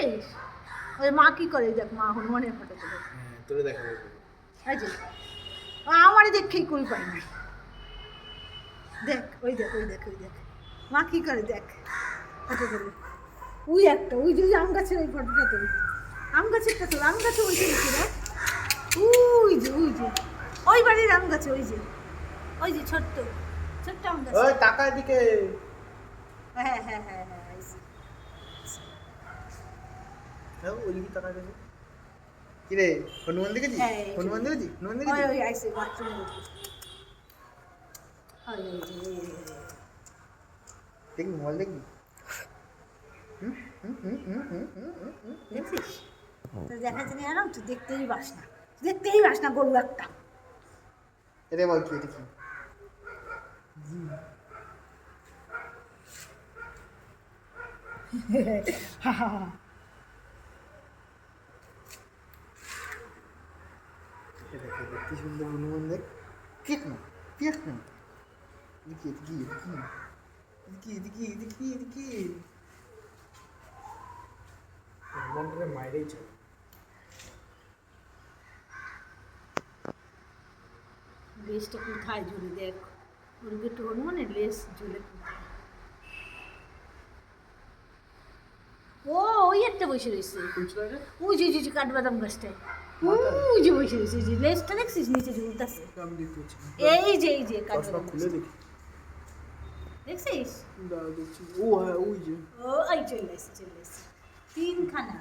দেখছিস ওই মা কি করে দেখ, মা হনুমানের ফটো তোলে। হ্যাঁ তোরে দেখাবো। এই যে আমারই দেখেই কই পাই না, দেখ ওই দেখ ওই দেখ ওই দেখ মা কি করে দেখ ফটো তোলে। ওই একটা ওই যে আম গাছের ওই ফটোটা তোল, আম গাছেরটা তোল, আম গাছে ওই যে দেখ, ওই যে ওই যে ওই বাড়ির আম গাছে, ওই যে ছোট্ট ছোট্ট আম গাছ। ওই টাকার দিকে। হ্যাঁ হ্যাঁ হ্যাঁ হ্যাঁ আইসি। হ্যাঁ ওই দিকে টাকা দিকে। কি রে হনুমান দেখেছিস? হ্যাঁ, হনুমান দেখেছিস? হনুমান ওই দেখেছিস? ওই আইসি বাথরুমে ঢুকে। ওই ওই যে দেখবি মোবাইল দেখবি? দেখছিস তো দেখা জানি আর তুই দেখতেই পাস না, দেখতেই পাস না গরু একটা। এটা বল কি এটা কি? এটা কি সুন্দর হনুমান দেখ। ঠিক না ঠিক না দেখি দেখি দেখি দেখি দেখি দেখি হনুমানটাকে মাইরেই চলে। লেজটা কোথায় ঝুলে দেখ, ওরকে একটু হনুমানের লেজ ঝুলে কোথায়। ও ওই একটা বসে রয়েছে, ওই যে যে কাঠবাদাম গাছটায়, ওই যে বসে রয়েছে, যে লেজটা দেখছিস নিচে ঝুলতেছে। আমি দেখতে পাচ্ছি না। এই যে চশমা কাঠবাদাম খুলে দেখি। দেখছিস? দাঁড়া দেখছি। ও হ্যাঁ ওই যে। ও এই চলে এসে তিনখানা।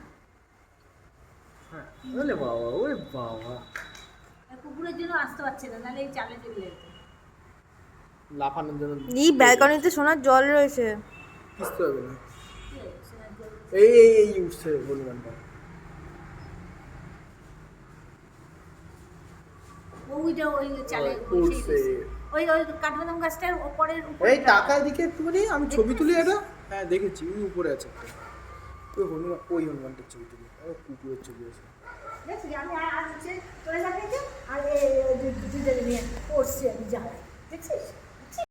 হ্যাঁ ওরে বাবা ওরে বাবা। কুকুরের জন্য আসতে পারছে না, নাহলে এই চালে চলে যেত। লাফানোর জন্য এই ব্যালকনিতে সোনার জল রয়েছে। বুঝতে হবে না। কি হয়েছে? সোনার জল। এই উঠছে হনুমানটা। ওইটা ওই চালে উঠছে। ওই ওই কাঠবাদাম গাছটার ওপরের এই টাকার দিকে একটুখানি আমি ছবি তুলি এটা। হ্যাঁ দেখেছি ওই উপরে আছে একটা। ওই হনুমানটার ছবি তুলি। কুকুরের ছবি আছে। দেখছি আমি আর হচ্ছে তোরা দেখাইছে আর এই দুটো নিয়ে পড়ছি আমি যাই, দেখছিস?